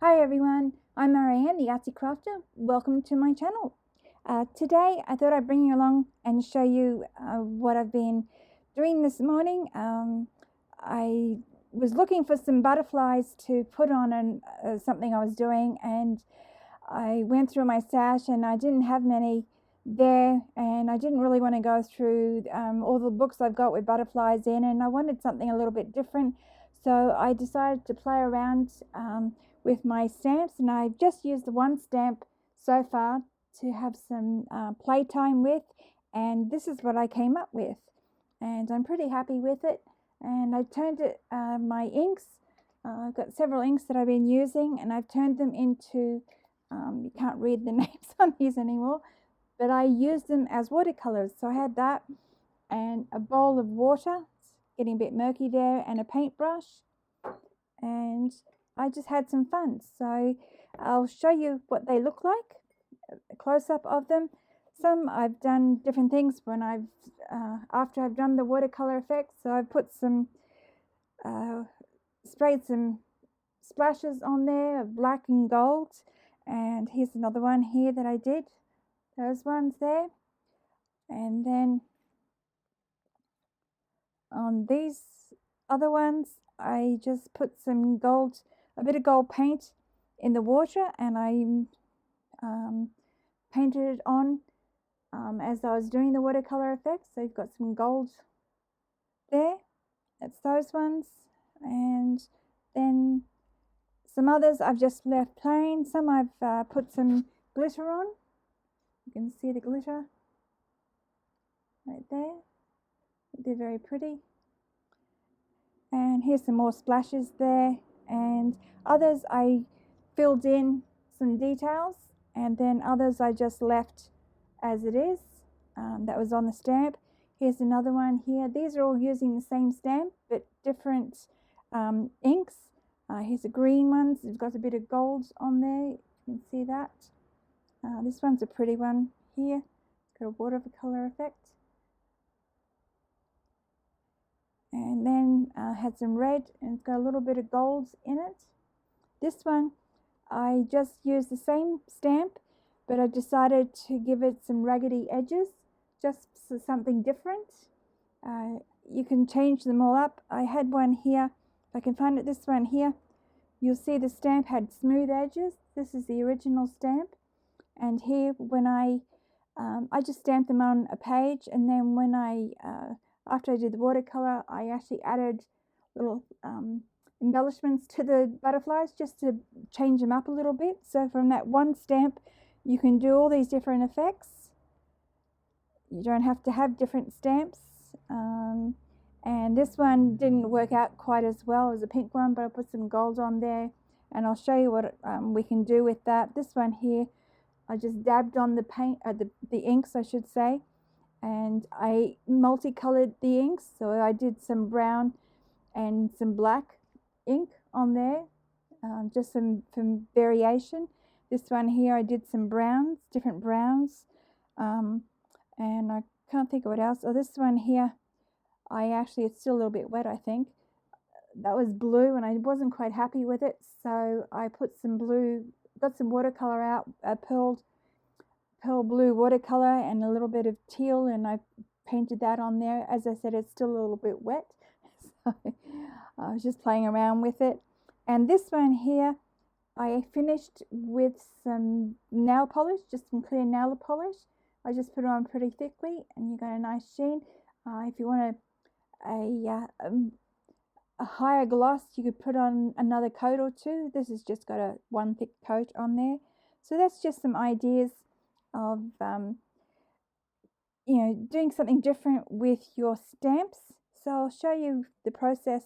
Hi everyone, I'm Marieanne, the Artsie Crafter. Welcome to my channel. Today I thought I'd bring you along and show you what I've been doing this morning. I was looking for some butterflies to put on something I was doing, and I went through my stash and I didn't have many there, and I didn't really want to go through all the books I've got with butterflies in, and I wanted something a little bit different. So I decided to play around with my stamps, and I've just used the one stamp so far to have some playtime with, and this is what I came up with, and I'm pretty happy with it. And I turned it, my inks, I've got several inks that I've been using, and I've turned them into, you can't read the names on these anymore, but I used them as watercolors. So I had that and a bowl of water, it's getting a bit murky there, and a paintbrush, and I just had some fun. So I'll show you what they look like, a close-up of them. Some I've done different things when after I've done the watercolor effects. So I've put some, sprayed some splashes on there of black and gold, and here's another one here that I did, those ones there. And then on these other ones I just put some gold, a bit of gold paint in the water, and I painted it on as I was doing the watercolor effects. So you've got some gold there, that's those ones. And then some others I've just left plain. Some I've put some glitter on. You can see the glitter right there. They're very pretty. And here's some more splashes there, and others I filled in some details, and then others I just left as it is, that was on the stamp. Here's another one here. These are all using the same stamp but different inks. Here's a green one, so it's got a bit of gold on there, you can see that. This one's a pretty one here, it's got a watercolor effect. And then had some red, and it's got a little bit of gold in it. This one I just used the same stamp, but I decided to give it some raggedy edges, just for something different. You can change them all up. I had one here, if I can find it, this one here. You'll see the stamp had smooth edges. This is the original stamp. And here, when I just stamped them on a page, and then when after I did the watercolor, I actually added little embellishments to the butterflies just to change them up a little bit. So from that one stamp, you can do all these different effects. You don't have to have different stamps. And this one didn't work out quite as well as a pink one, but I put some gold on there, and I'll show you what we can do with that. This one here, I just dabbed on the paint, the inks I should say, and I multicolored the inks. So I did some brown and some black ink on there, just some variation. This one here I did some browns, different browns, and I can't think of what else. Oh, this one here, it's still a little bit wet, I think. That was blue, and I wasn't quite happy with it, so I put some blue, got some watercolor out, pearl blue watercolor and a little bit of teal, and I painted that on there. As I said, it's still a little bit wet, so I was just playing around with it. And this one here I finished with some nail polish, just some clear nail polish. I just put it on pretty thickly, and you got a nice sheen. If you want a higher gloss, you could put on another coat or two. This has just got one thick coat on there. So that's just some ideas of doing something different with your stamps. So I'll show you the process.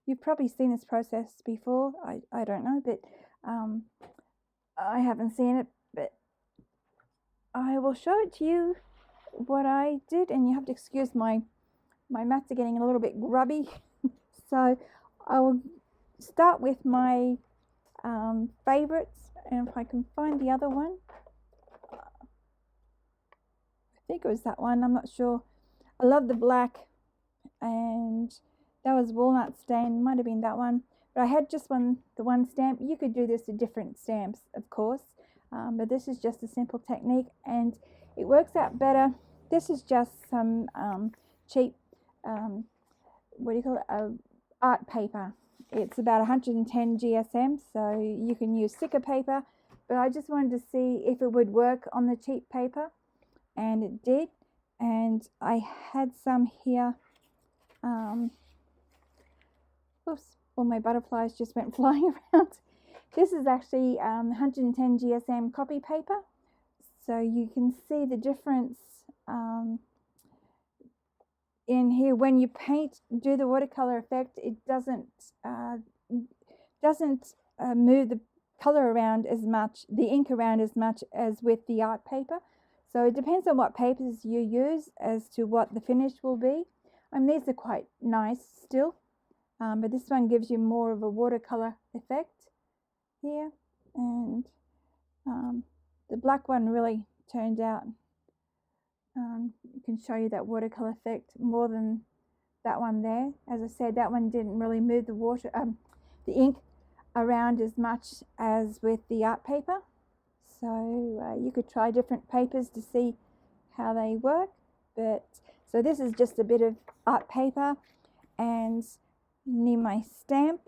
You've probably seen this process before. I don't know, but I haven't seen it, but I will show it to you what I did, and you have to excuse my mats are getting a little bit grubby. So I will start with my favorites, and if I can find the other one, I think it was that one, I'm not sure. I love the black, and that was walnut stain, might have been that one. but I had just the one stamp. You could do this with different stamps, of course, but this is just a simple technique and it works out better. This is just some cheap, what do you call it, art paper. It's about 110 GSM, so you can use thicker paper, but I just wanted to see if it would work on the cheap paper, and it did. And I had some here. Oops, all my butterflies just went flying around. This is actually 110 GSM copy paper, so you can see the difference in here. When you do the watercolor effect, it doesn't move the color around as much, the ink around as much as with the art paper. So it depends on what papers you use as to what the finish will be. These are quite nice still, but this one gives you more of a watercolor effect here, and the black one really turned out. Can show you that watercolor effect more than that one there. As I said, that one didn't really move the ink around as much as with the art paper. So you could try different papers to see how they work. But so this is just a bit of art paper, and need my stamp,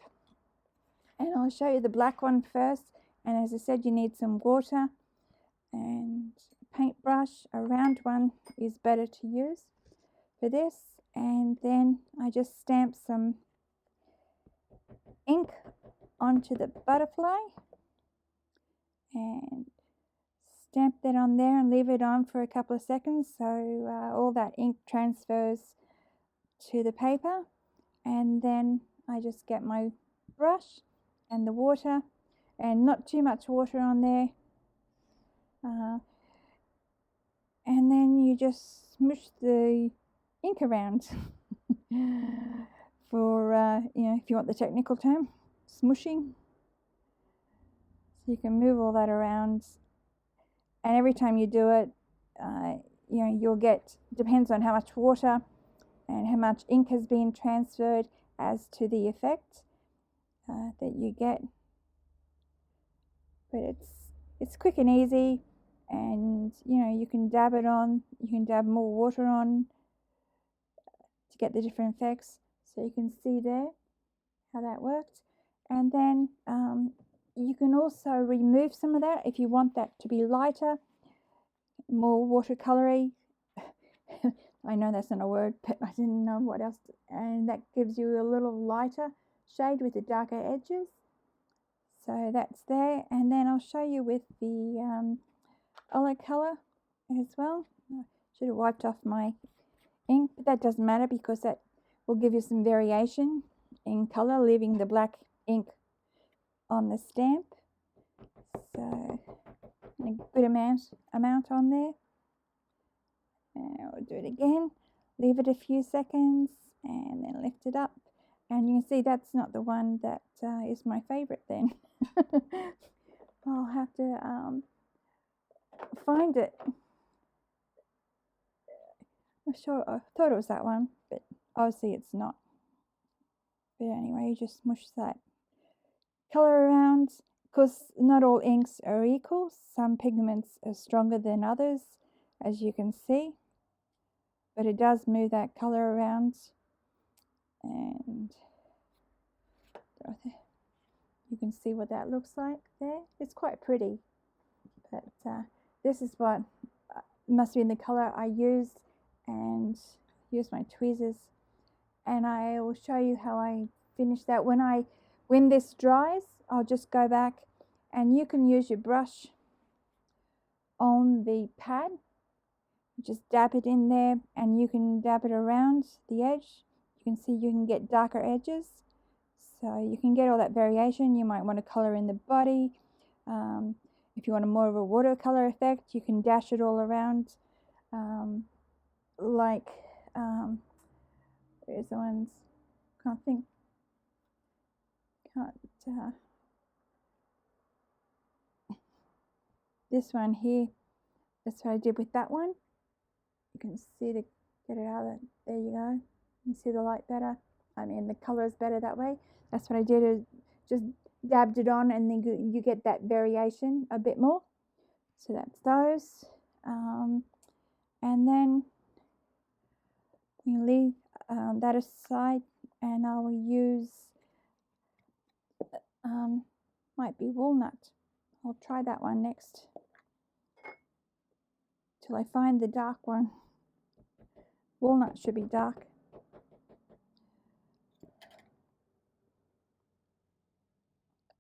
and I'll show you the black one first. And as I said, you need some water and paintbrush. A round one is better to use for this. And then I just stamp some ink onto the butterfly and stamp that on there and leave it on for a couple of seconds so all that ink transfers to the paper. And then I just get my brush and the water, and not too much water on there, and then you just smush the ink around for if you want the technical term, smushing. So you can move all that around, and every time you do it, you'll get, depends on how much water and how much ink has been transferred as to the effect that you get. But it's quick and easy, and you can dab it on, you can dab more water on to get the different effects. So you can see there how that works. And then you can also remove some of that if you want that to be lighter, more watercolory. I know that's not a word, but I didn't know what else. And that gives you a little lighter shade with the darker edges. So that's there. And then I'll show you with the other colour as well. I should have wiped off my ink, but that doesn't matter because that will give you some variation in colour, leaving the black ink on the stamp. So a good amount on there. And we'll do it again, leave it a few seconds and then lift it up, and you can see that's not the one that is my favorite then. I'll have to find it. I'm sure I thought it was that one, but obviously it's not. But anyway, you just smush that colour around, because not all inks are equal. Some pigments are stronger than others, as you can see, but it does move that colour around, and you can see what that looks like there. It's quite pretty, but this is what must be in the colour I used, and use my tweezers, and I will show you how I finish that. When this dries, I'll just go back, and you can use your brush on the pad, just dab it in there, and you can dab it around the edge. You can see you can get darker edges, so you can get all that variation. You might want to colour in the body. If you want a more of a watercolor effect, you can dash it all around, like where's the ones, this one here, that's what I did with that one. You can see the, get it out of it, there you go. You see the light better, the color is better that way. That's what I did, is just dabbed it on, and then you get that variation a bit more. So that's those. And then we leave that aside, and I will use might be walnut. I'll try that one next till I find the dark one. Walnut should be dark.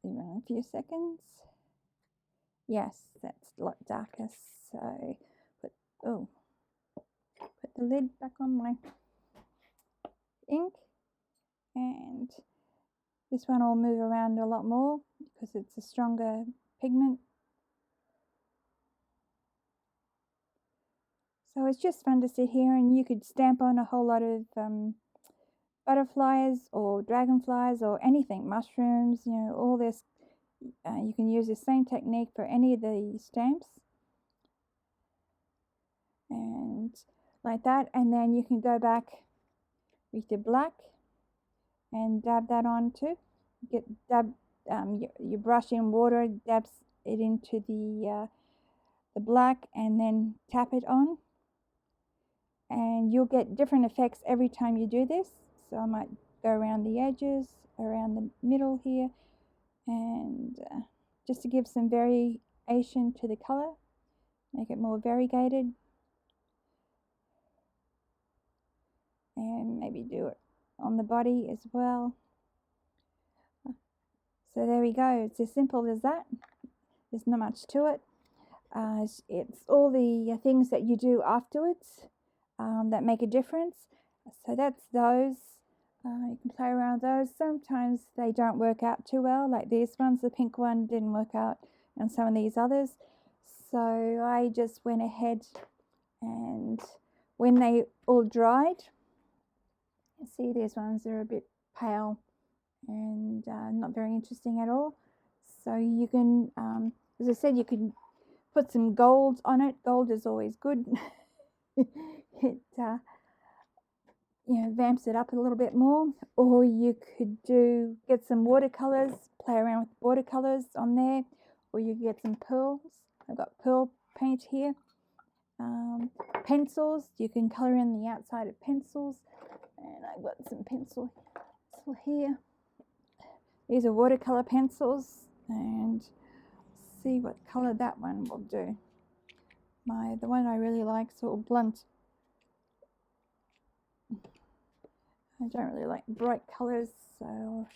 Leave it a few seconds. Yes, that's a lot darker. So put the lid back on my ink, and this one will move around a lot more because it's a stronger pigment. So it's just fun to sit here, and you could stamp on a whole lot of butterflies or dragonflies or anything, mushrooms, you know, all this. You can use the same technique for any of the stamps, and like that, and then you can go back with your black and dab that on too. Your brush in water, dabs it into the black, and then tap it on, and you'll get different effects every time you do this. So I might go around the edges, around the middle here, and just to give some variation to the color, make it more variegated, and maybe do it on the body as well. So there we go. It's as simple as that. There's not much to it. It's all the things that you do afterwards that make a difference. So that's those. You can play around with those. Sometimes they don't work out too well, like these ones. The pink one didn't work out, and some of these others. So I just went ahead, and when they all dried, you see these ones are a bit pale and not very interesting at all. So you can, as I said, you can put some gold on it. Gold is always good. It vamps it up a little bit more. Or you could get some watercolors, play around with watercolors on there, or you get some pearls. I've got pearl paint here. Pencils, you can color in the outside of pencils, and I've got some pencil here. These are watercolor pencils, and see what color that one will do. The one I really like is all blunt. I don't really like bright colors, so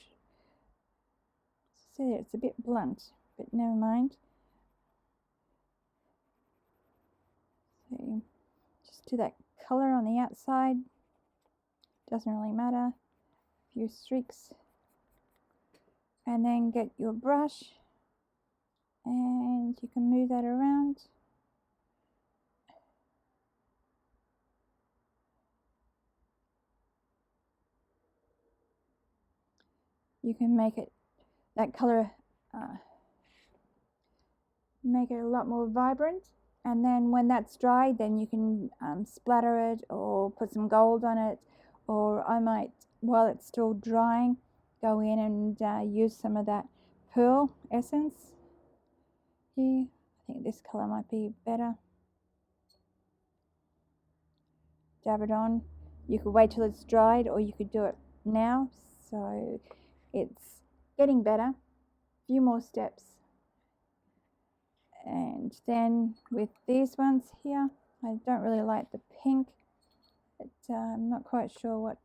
see, it's a bit blunt, but never mind. So just do that color on the outside. Doesn't really matter. A few streaks, and then get your brush, and you can move that around. You can make it that color, make it a lot more vibrant, and then when that's dry, then you can splatter it or put some gold on it, or I might, while it's still drying, go in and use some of that pearl essence here. I think this color might be better. Dab it on. You could wait till it's dried, or you could do it now. So it's getting better. A few more steps. And then with these ones here, I don't really like the pink, but I'm not quite sure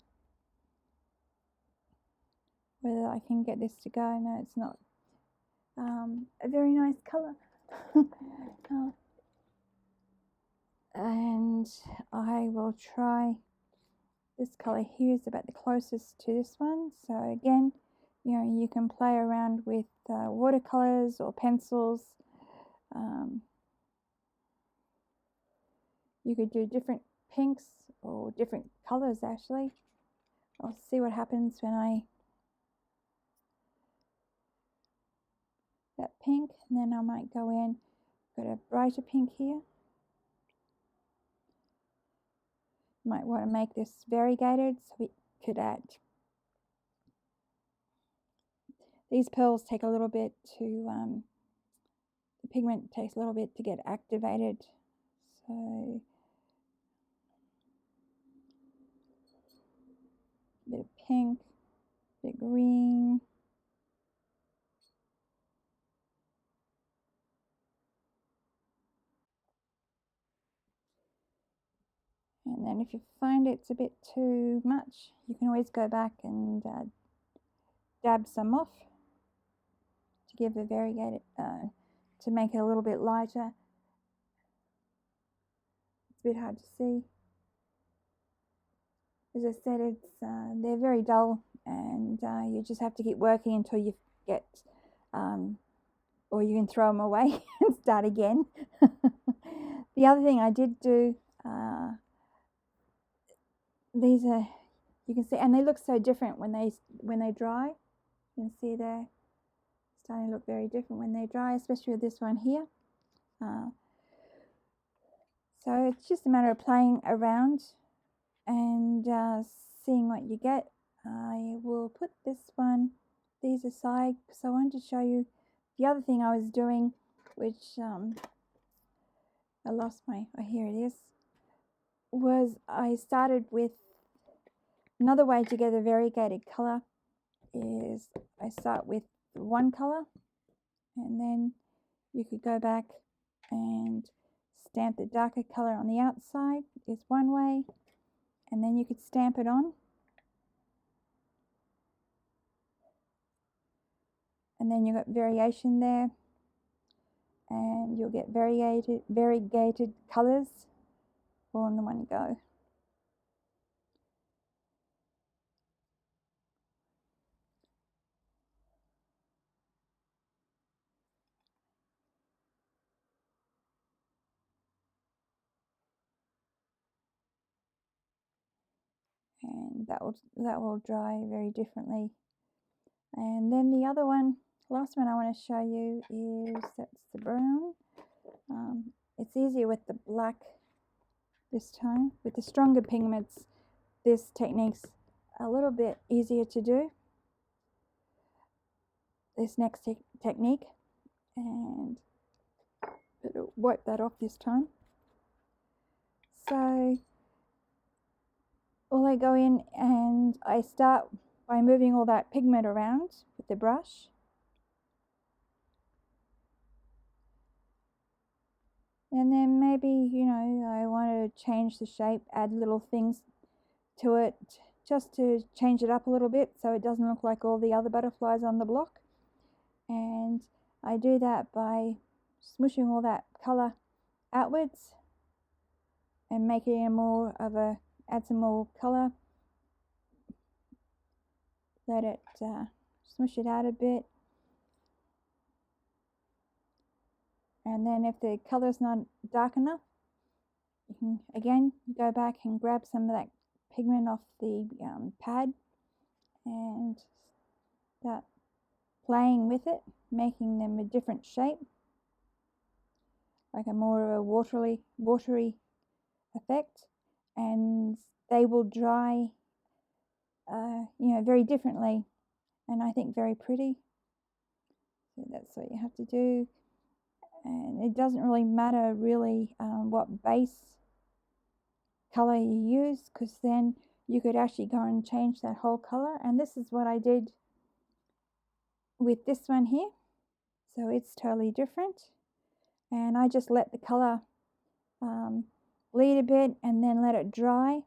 whether I can get this to go. No, it's not a very nice color. And I will try this color here. Is about the closest to this one. So again, you can play around with watercolors or pencils. You could do different pinks or different colors actually. I'll see what happens when I that pink, and then I might go in, got a brighter pink here. You might want to make this variegated, so we could add these pearls take a little bit to, the pigment takes a little bit to get activated. So a bit of pink, a bit of green. And then if you find it's a bit too much, you can always go back and dab some off to give a variegated, to make it a little bit lighter. It's a bit hard to see. As I said, they're very dull, and you just have to keep working until you get, or you can throw them away and start again. The other thing I did do, these are, you can see, and they look so different when they dry. You can see they're starting to look very different when they dry, especially with this one here. So it's just a matter of playing around and seeing what you get. I will put these aside, because I wanted to show you the other thing I was doing, which I lost my, oh, here it is, was I started with another way to get a variegated colour is I start with one colour, and then you could go back and stamp the darker colour on the outside is one way, and then you could stamp it on, and then you've got variation there, and you'll get variegated colours all in the one go. And that will dry very differently. And then the other one, last one I want to show you is, that's the brown. It's easier with the black this time. With the stronger pigments, this technique's a little bit easier to do, this next technique, and it'll wipe that off this time. So all I go in and I start by moving all that pigment around with the brush. And then maybe, you know, I want to change the shape, add little things to it, just to change it up a little bit so it doesn't look like all the other butterflies on the block. And I do that by smooshing all that colour outwards and making it more of a, add some more colour, let it smoosh it out a bit. And then if the colour's not dark enough, you can again go back and grab some of that pigment off the pad and start playing with it, making them a different shape, like a more of a watery effect, and they will dry, you know, very differently, and I think very pretty. So that's what you have to do. And it doesn't really matter what base colour you use, because then you could actually go and change that whole colour. And this is what I did with this one here. So it's totally different. And I just let the colour bleed a bit and then let it dry.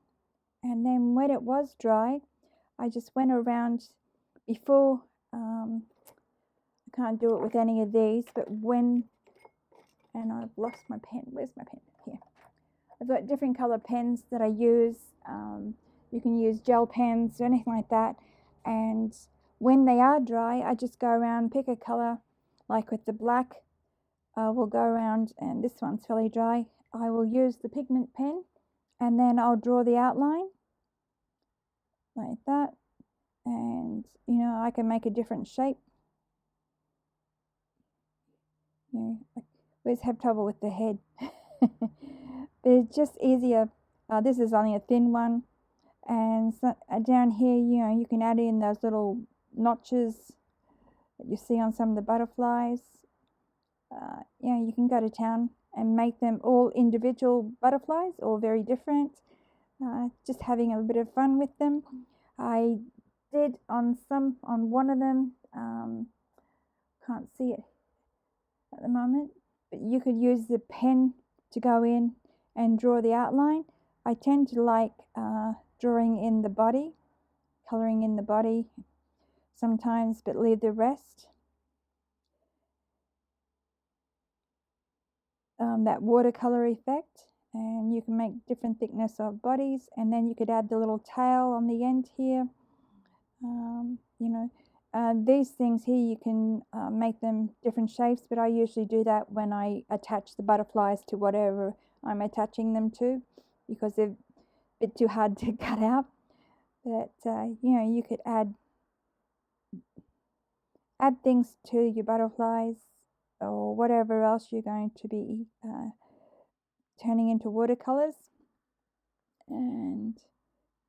And then when it was dry, I just went around before, I can't do it with any of these, but when, and I've lost my pen. Where's my pen? Here. I've got different colour pens that I use. You can use gel pens or anything like that. And when they are dry, I just go around, pick a colour, like with the black, we'll go around, and this one's fairly dry. I will use the pigment pen, and then I'll draw the outline like that. And, you know, I can make a different shape. You know, I always have trouble with the head. But it's just easier. This is only a thin one. And so, down here, you know, you can add in those little notches that you see on some of the butterflies. Yeah, you can go to town and make them all individual butterflies, all very different. Just having a bit of fun with them. I did on one of them, can't see it at the moment, but you could use the pen to go in and draw the outline. I tend to like drawing in the body, colouring in the body sometimes, but leave the rest. That watercolour effect, and you can make different thickness of bodies, and then you could add the little tail on the end here. These things here, you can make them different shapes, but I usually do that when I attach the butterflies to whatever I'm attaching them to, because they're a bit too hard to cut out. But you could add things to your butterflies or whatever else you're going to be turning into watercolors, and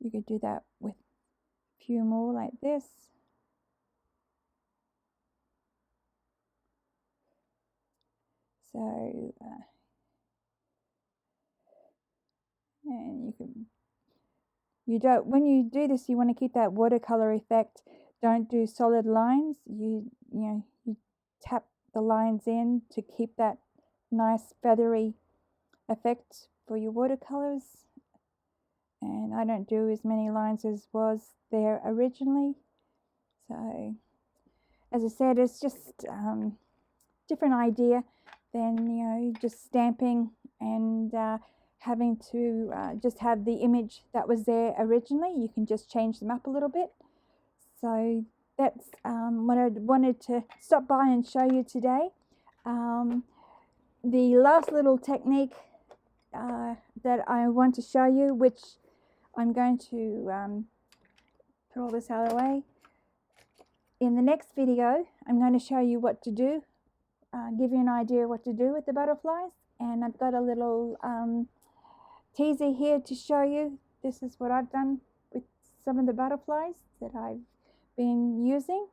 you could do that with a few more like this. So and when you do this, you want to keep that watercolor effect. Don't do solid lines. You tap the lines in to keep that nice feathery effect for your watercolors. And I don't do as many lines as was there originally. So as I said, it's just different idea than just stamping and having to just have the image that was there originally. You can just change them up a little bit. So that's what I wanted to stop by and show you today. The last little technique that I want to show you, which I'm going to put all this out of the way. In the next video, I'm going to show you what to do, give you an idea what to do with the butterflies. And I've got a little teaser here to show you. This is what I've done with some of the butterflies that I've been using.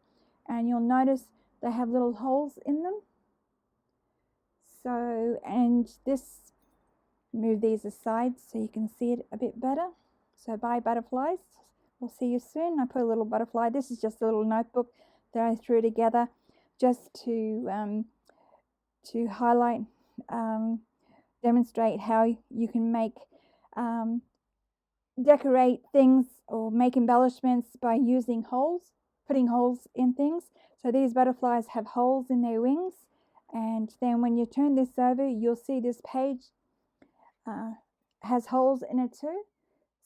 And you'll notice they have little holes in them. So, and this, move these aside so you can see it a bit better. So bye butterflies. We'll see you soon. I put a little butterfly. This is just a little notebook that I threw together just to highlight, demonstrate how you can make, decorate things or make embellishments by using holes, putting holes in things. So these butterflies have holes in their wings, and then when you turn this over, you'll see this page has holes in it too.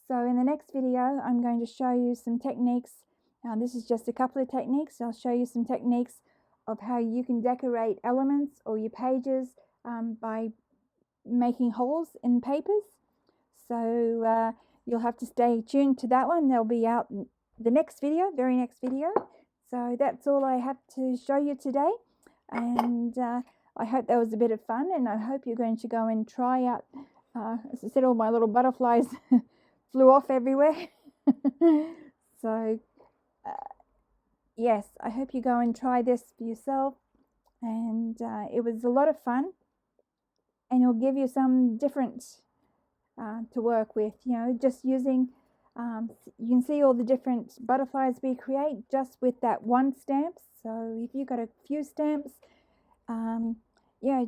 So in the next video, I'm going to show you some techniques. This is just a couple of techniques. I'll show you some techniques of how you can decorate elements or your pages by making holes in papers. So you'll have to stay tuned to that one. They'll be out in the next video, very next video. So that's all I have to show you today. And I hope that was a bit of fun, and I hope you're going to go and try out, as I said, all my little butterflies flew off everywhere. So yes, I hope you go and try this for yourself, and it was a lot of fun, and it'll give you some different to work with, just using, you can see all the different butterflies we create just with that one stamp. So if you've got a few stamps,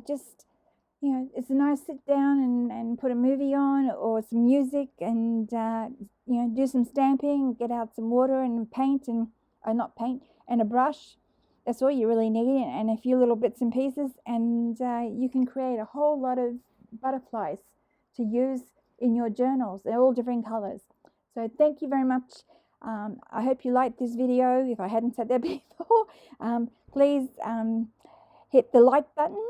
just it's a nice sit down and put a movie on or some music, and do some stamping, get out some water and paint, and not paint, and a brush. That's all you really need, and a few little bits and pieces, and you can create a whole lot of butterflies to use in your journals. They're all different colors. So thank you very much. I hope you liked this video. If I hadn't said that before, please hit the like button,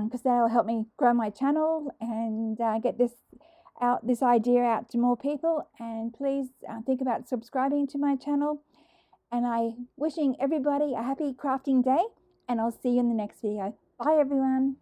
because that'll help me grow my channel and get this idea out to more people. And please think about subscribing to my channel. And I wishing everybody a happy crafting day, and I'll see you in the next video. Bye everyone.